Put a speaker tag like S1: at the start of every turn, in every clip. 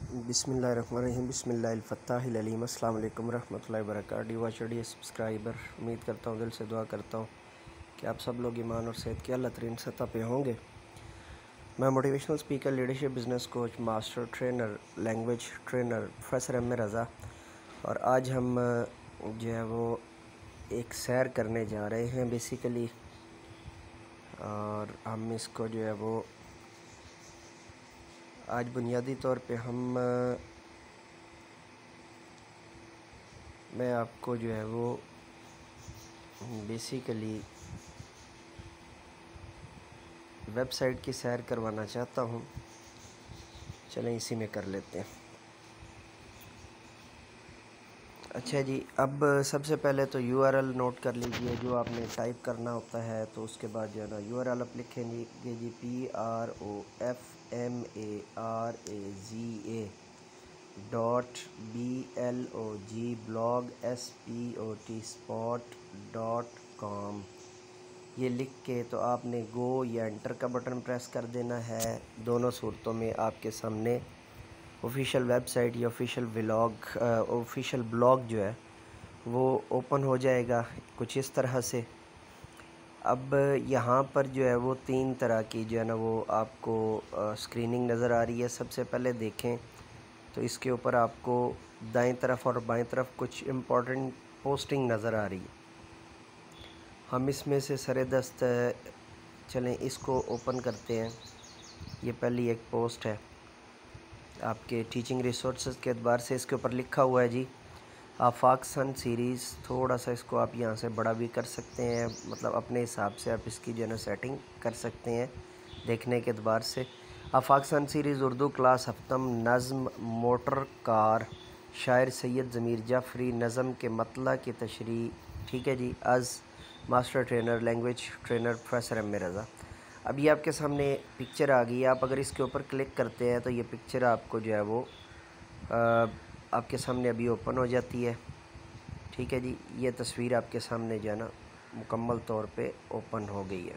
S1: बिस्मिल्लाहिर्रहमानिर्रहीम बिस्मिल्लाहिल-फ़त्ताहिल-अलीम अस्सलाम वालेकुम रहमतुल्लाहि व बरकातुहू। डियर सब्सक्राइबर, उम्मीद करता हूँ, दिल से दुआ करता हूँ कि आप सब लोग ईमान और सेहत की अल्लाह तरीन सतह पे होंगे। मैं motivational speaker, leadership, business coach, master trainer, language trainer professor M A Raza, और आज हम जो है वो एक सैर करने जा रहे हैं बेसिकली, और हम इसको जो है वो आज बुनियादी तौर पे मैं आपको जो है वो बेसिकली वेबसाइट की सैर करवाना चाहता हूँ। चलें इसी में कर लेते हैं। अच्छा जी, अब सबसे पहले तो URL नोट कर लीजिए जो आपने टाइप करना होता है। तो उसके बाद जो है ना URL आप लिखेंगे जी PROFMARAZA.blogspot.com। ये लिख के तो आपने गो या एंटर का बटन प्रेस कर देना है। दोनों सूरतों में आपके सामने ऑफिशियल वेबसाइट या ऑफिशियल ब्लॉग जो है वो ओपन हो जाएगा कुछ इस तरह से। अब यहाँ पर जो है वो 3 तरह की जो है ना वो आपको स्क्रीनिंग नज़र आ रही है। सबसे पहले देखें तो इसके ऊपर आपको दाएं तरफ और बाएं तरफ कुछ इम्पोर्टेंट पोस्टिंग नज़र आ रही है। हम इसमें से सरेदस्त चलें इसको ओपन करते हैं। ये पहली एक पोस्ट है आपके टीचिंग रिसोर्सेज के एतबार से। इसके ऊपर लिखा हुआ है जी आफाक सन सीरीज़। थोड़ा सा इसको आप यहाँ से बड़ा भी कर सकते हैं, मतलब अपने हिसाब से आप इसकी जो है ना सेटिंग कर सकते हैं देखने के एतबार से। आफाक सन सीरीज़ उर्दू क्लास हफ्तम नज़्म मोटर कार शायर सैयद ज़मीर जाफ़री नज़म के मतला की तशरीह। ठीक है जी। As master trainer language trainer professor M A Raza. अब ये आपके सामने पिक्चर आ गई है। आप अगर इसके ऊपर क्लिक करते हैं तो ये पिक्चर आपको जो है वो आपके सामने अभी ओपन हो जाती है। ठीक है जी। ये तस्वीर आपके सामने जो है ना मुकम्मल तौर पे ओपन हो गई है।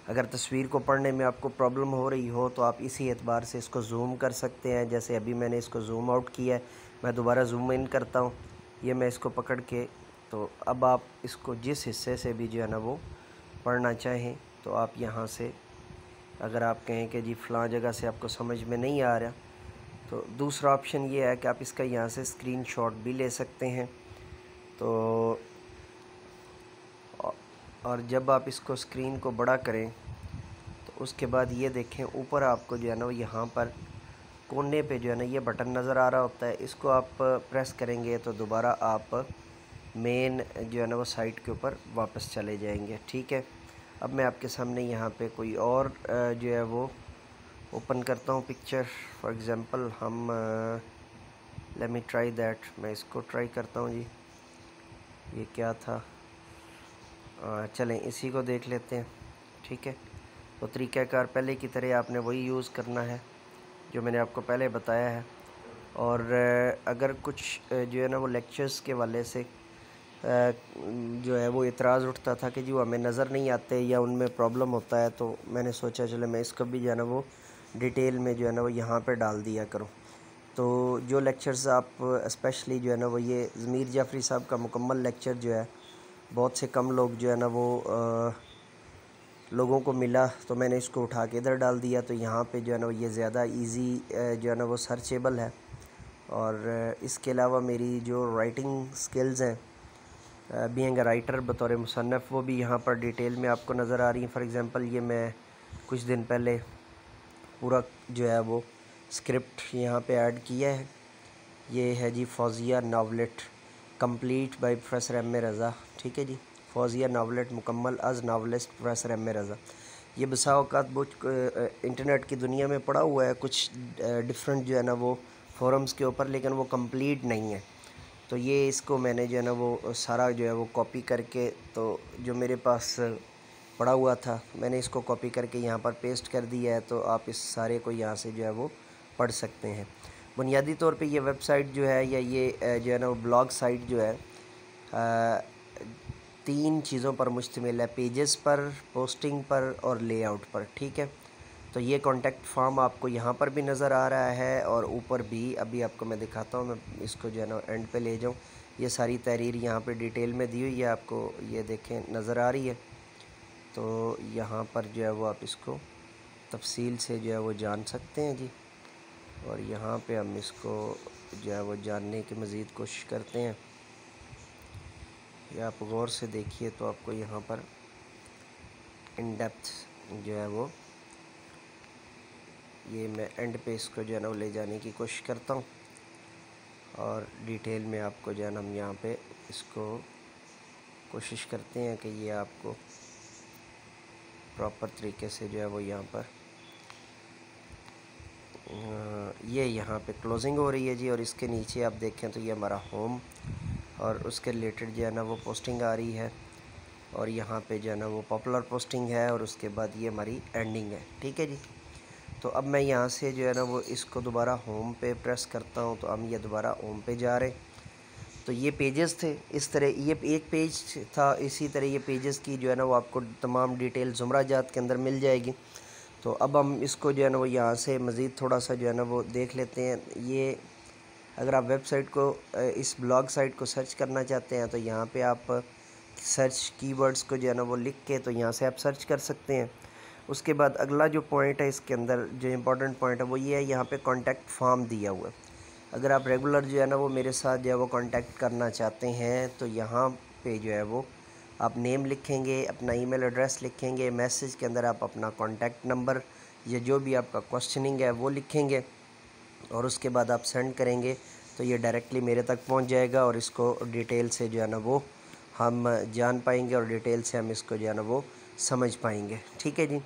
S1: अगर तस्वीर को पढ़ने में आपको प्रॉब्लम हो रही हो तो आप इसी एतबार से इसको जूम कर सकते हैं। जैसे अभी मैंने इसको जूम आउट किया है, मैं दोबारा जूम इन करता हूँ। ये मैं इसको पकड़ के, तो अब आप इसको जिस हिस्से से भी जो है ना वो पढ़ना चाहें तो आप यहाँ से, अगर आप कहें कि जी फ़लाँ जगह से आपको समझ में नहीं आ रहा, तो दूसरा ऑप्शन ये है कि आप इसका यहाँ से स्क्रीनशॉट भी ले सकते हैं। तो और जब आप इसको स्क्रीन को बड़ा करें तो उसके बाद ये देखें ऊपर आपको जो है ना यहाँ पर कोने पे जो है ना ये बटन नज़र आ रहा होता है। इसको आप प्रेस करेंगे तो दोबारा आप मेन जो है ना वो साइट के ऊपर वापस चले जाएंगे। ठीक है। अब मैं आपके सामने यहाँ पे कोई और जो है वो ओपन करता हूँ पिक्चर। फॉर एग्ज़ाम्पल हम लेट मी ट्राई दैट। मैं इसको ट्राई करता हूँ जी। ये क्या था, चलें इसी को देख लेते हैं। ठीक है। तो तरीक़ाकार पहले की तरह आपने वही यूज़ करना है जो मैंने आपको पहले बताया है। और अगर कुछ जो है ना वो लेक्चर्स के वाले से जो है वो इतराज़ उठता था कि जी वो हमें नज़र नहीं आते या उनमें प्रॉब्लम होता है, तो मैंने सोचा चलो मैं इसको भी जो है ना वो डिटेल में जो है ना वो यहाँ पे डाल दिया करूँ। तो जो लेक्चर्स आप स्पेशली जो है ना वो ये ज़मीर जाफ़री साहब का मुकम्मल लेक्चर जो है बहुत से कम लोग जो है ना वो लोगों को मिला, तो मैंने इसको उठा के इधर डाल दिया। तो यहाँ पे जो है ना ये ज़्यादा इजी जो है ना वो सर्चेबल है। और इसके अलावा मेरी जो राइटिंग स्किल्स हैं बीइंग अ राइटर बतौर मुसन्नफ़, वो भी यहाँ पर डिटेल में आपको नज़र आ रही हैं। फॉर एग्ज़ाम्पल ये मैं कुछ दिन पहले पूरा जो है वो स्क्रिप्ट यहाँ पे ऐड किया है। ये है जी Fauzia novelette complete by professor M A Raza. ठीक है जी। फौजिया नावलेट मुकम्मल अज़ novelist professor M A Raza. ये बसा औक़ात इंटरनेट की दुनिया में पड़ा हुआ है कुछ डिफरेंट जो है ना वो फोरम्स के ऊपर, लेकिन वो कंप्लीट नहीं है। तो ये इसको मैंने जो है ना वो सारा जो है वो कॉपी करके, तो जो मेरे पास पड़ा हुआ था मैंने इसको कॉपी करके यहाँ पर पेस्ट कर दिया है। तो आप इस सारे को यहाँ से जो है वो पढ़ सकते हैं। बुनियादी तौर पे ये वेबसाइट जो है या ये जो है ना वो ब्लॉग साइट जो है 3 चीज़ों पर मुश्तमिल है, पेजेस पर, पोस्टिंग पर और लेआउट पर। ठीक है। तो ये कॉन्टैक्ट फॉर्म आपको यहाँ पर भी नज़र आ रहा है और ऊपर भी। अभी आपको मैं दिखाता हूँ, मैं इसको जो है ना एंड पे ले जाऊँ। ये सारी तहरीर यहाँ पे डिटेल में दी हुई है, आपको ये देखें नज़र आ रही है। तो यहाँ पर जो है वो आप इसको तफसील से जो है वो जान सकते हैं जी। और यहाँ पे हम इसको जो है वो जानने की मज़ीद कोशिश करते हैं। या आप गौर से देखिए तो आपको यहाँ पर इन डेप्थ जो है वो, ये मैं एंड पे इसको जो है ना ले जाने की कोशिश करता हूँ और डिटेल में आपको जो है ना हम यहाँ पे इसको कोशिश करते हैं कि ये आपको प्रॉपर तरीके से जो है वो यहाँ पर ये यहाँ पे क्लोजिंग हो रही है जी। और इसके नीचे आप देखें तो ये हमारा होम और उसके रिलेटेड जो है ना वो पोस्टिंग आ रही है। और यहाँ पे जो है ना वो पॉपुलर पोस्टिंग है और उसके बाद ये हमारी एंडिंग है। ठीक है जी। तो अब मैं यहाँ से जो है ना वो इसको दोबारा होम पे प्रेस करता हूँ तो हम ये दोबारा होम पे जा रहे हैं। तो ये पेजेस थे इस तरह, ये एक पेज था, इसी तरह ये पेजेस की जो है ना वो आपको तमाम डिटेल ज़ुमरा जात के अंदर मिल जाएगी। तो अब हम इसको जो है ना वो यहाँ से मज़ीद थोड़ा सा जो है ना वो देख लेते हैं। ये अगर आप वेबसाइट को, इस ब्लॉग साइट को सर्च करना चाहते हैं तो यहाँ पे आप सर्च कीवर्ड्स को जो है ना वो लिख के तो यहाँ से आप सर्च कर सकते हैं। उसके बाद अगला जो पॉइंट है इसके अंदर, जो इम्पोर्टेंट पॉइंट है वो ये है, यहाँ पे कॉन्टैक्ट फॉर्म दिया हुआ है। अगर आप रेगुलर जो है ना वो मेरे साथ जो है वो कॉन्टैक्ट करना चाहते हैं तो यहाँ पे जो है वो आप नेम लिखेंगे, अपना ईमेल एड्रेस लिखेंगे, मैसेज के अंदर आप अपना कॉन्टैक्ट नंबर या जो भी आपका क्वेश्चनिंग है वो लिखेंगे और उसके बाद आप सेंड करेंगे तो ये डायरेक्टली मेरे तक पहुंच जाएगा और इसको डिटेल से जो है ना वो हम जान पाएंगे और डिटेल से हम इसको जो है ना वो समझ पाएंगे। ठीक है जी।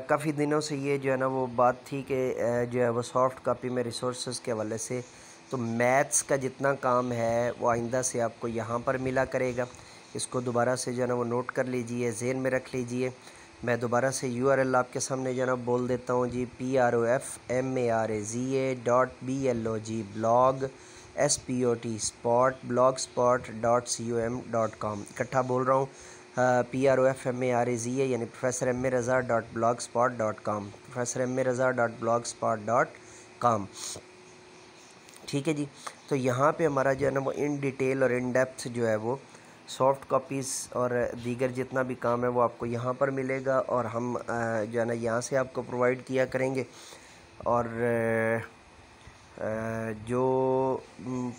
S1: काफ़ी दिनों से ये जो है ना वो बात थी कि जो है वो सॉफ्ट कॉपी में रिसोर्सेज के हवाले से तो मैथ्स का जितना काम है वो आइंदा से आपको यहाँ पर मिला करेगा। इसको दोबारा से जो है ना वो नोट कर लीजिए, ज़हन में रख लीजिए। मैं दोबारा से URL आपके सामने जो है ना बोल देता हूँ जी, PROFMARAZA.BLOG blog blogspot.com इकट्ठा बोल रहा हूँ, PROFMARAZA यानी professormraza.blogspot.com professormraza.blogspot.com। ठीक है जी। तो यहाँ पे हमारा जो है ना वो इन डिटेल और इन डेप्थ जो है वो सॉफ्ट कॉपीज़ और दीगर जितना भी काम है वो आपको यहाँ पर मिलेगा और हम जो है ना यहाँ से आपको प्रोवाइड किया करेंगे। और जो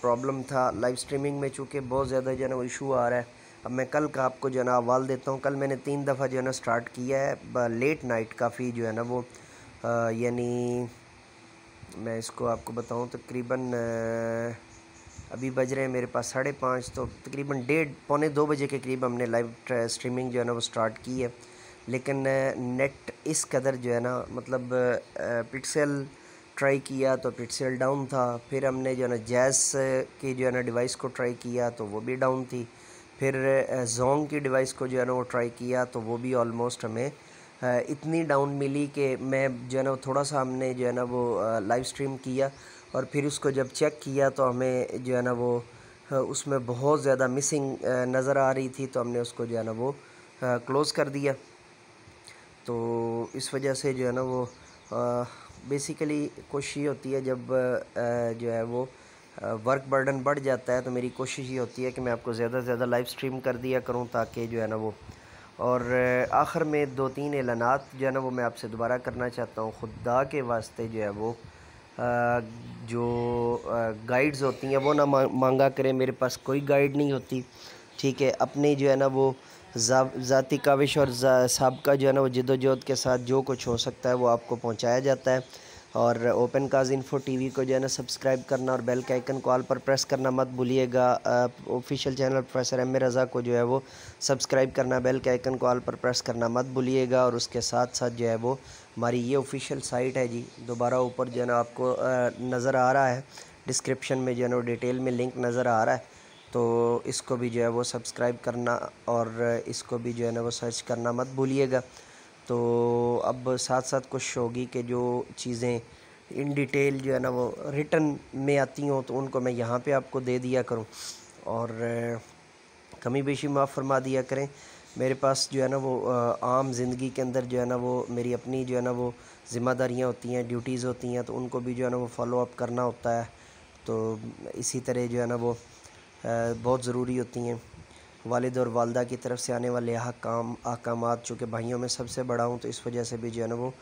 S1: प्रॉब्लम था लाइव स्ट्रीमिंग में, चूँकि बहुत ज़्यादा जो है ना वो इशू आ रहा है, अब मैं कल का आपको जो है ना हवाल देता हूँ। कल मैंने 3 दफ़ा जो है ना स्टार्ट किया है लेट नाइट, काफ़ी जो है ना वो यानी मैं इसको आपको बताऊँ तकरीबन अभी बज रहे हैं मेरे पास 5:30, तो तकरीबन 1:30-2 बजे के करीब हमने लाइव स्ट्रीमिंग जो है ना वो स्टार्ट की है। लेकिन नेट इस कदर जो है ना मतलब पिक्सल ट्राई किया तो पिक्सल डाउन था। फिर हमने जो है ना जैज़ की जो है ना डिवाइस को ट्राई किया तो वो भी डाउन थी। फिर जोंग की डिवाइस को जो है ना वो ट्राई किया तो वो भी ऑलमोस्ट हमें इतनी डाउन मिली कि मैं जो है ना थोड़ा सा हमने जो है ना वो लाइव स्ट्रीम किया और फिर उसको जब चेक किया तो हमें जो है ना वो उसमें बहुत ज़्यादा मिसिंग नज़र आ रही थी, तो हमने उसको जो है ना वो क्लोज़ कर दिया। तो इस वजह से जो है ना वो बेसिकली कोशिश ये होती है जब जो है वो वर्क बर्डन बढ़ जाता है तो मेरी कोशिश ये होती है कि मैं आपको ज़्यादा से ज़्यादा लाइव स्ट्रीम कर दिया करूं ताकि जो है ना वो। और आखिर में 2-3 ऐलानात जो है ना वो मैं आपसे दोबारा करना चाहता हूँ। खुदा के वास्ते जो है वो जो गाइड्स होती हैं वो ना मांगा करें, मेरे पास कोई गाइड नहीं होती। ठीक है, अपने जो है ना वो ज़ाती काविश और साबका जो है ना वो जद्दोजहद के साथ जो कुछ हो सकता है वो आपको पहुंचाया जाता है। और ओपन काज इन्फो टीवी को जो है ना सब्सक्राइब करना और बेल के आइकन को ऑल पर प्रेस करना मत भूलिएगा। Official channel professor M A Raza को जो है वो सब्सक्राइब करना, बेल के आइकन को ऑल पर प्रेस करना मत भूलिएगा। और उसके साथ साथ जो है वो हमारी ये ऑफिशियल साइट है जी, दोबारा ऊपर जो है ना आपको नज़र आ रहा है, डिस्क्रिप्शन में जो है ना डिटेल में लिंक नज़र आ रहा है, तो इसको भी जो है वो सब्सक्राइब करना और इसको भी जो है ना वो सर्च करना मत भूलिएगा। तो अब साथ साथ कोशिश होगी कि जो चीज़ें इन डिटेल जो है ना वो रिटन में आती हों तो उनको मैं यहाँ पे आपको दे दिया करूँ और कमी बेशी माफ़ फरमा दिया करें। मेरे पास जो है ना वो आम ज़िंदगी के अंदर जो है ना वो मेरी अपनी जो है ना वो ज़िम्मेदारियाँ होती हैं, ड्यूटीज़ होती हैं, तो उनको भी जो है ना वो फॉलो अप करना होता है। तो इसी तरह जो है ना वो बहुत ज़रूरी होती हैं। वालिद और वालदा की तरफ से आने वाले अहकामात, चूँकि भाइयों में सबसे बड़ा हूँ तो इस वजह से भी जो है ना वो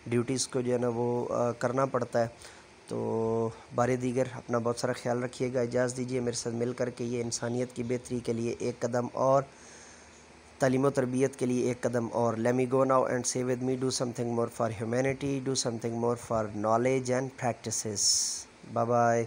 S1: ड्यूटीज़ को जो है ना वो करना पड़ता है। तो बारे दीगर अपना बहुत सारा ख्याल रखिएगा। इजाज़त दीजिए मेरे साथ मिल कर के ये इंसानियत की बेहतरी के लिए एक कदम और, तालीम व तरबियत के लिए एक कदम और। Let me go now and say with me, do something more for humanity, do something more for knowledge and practices. Bye bye.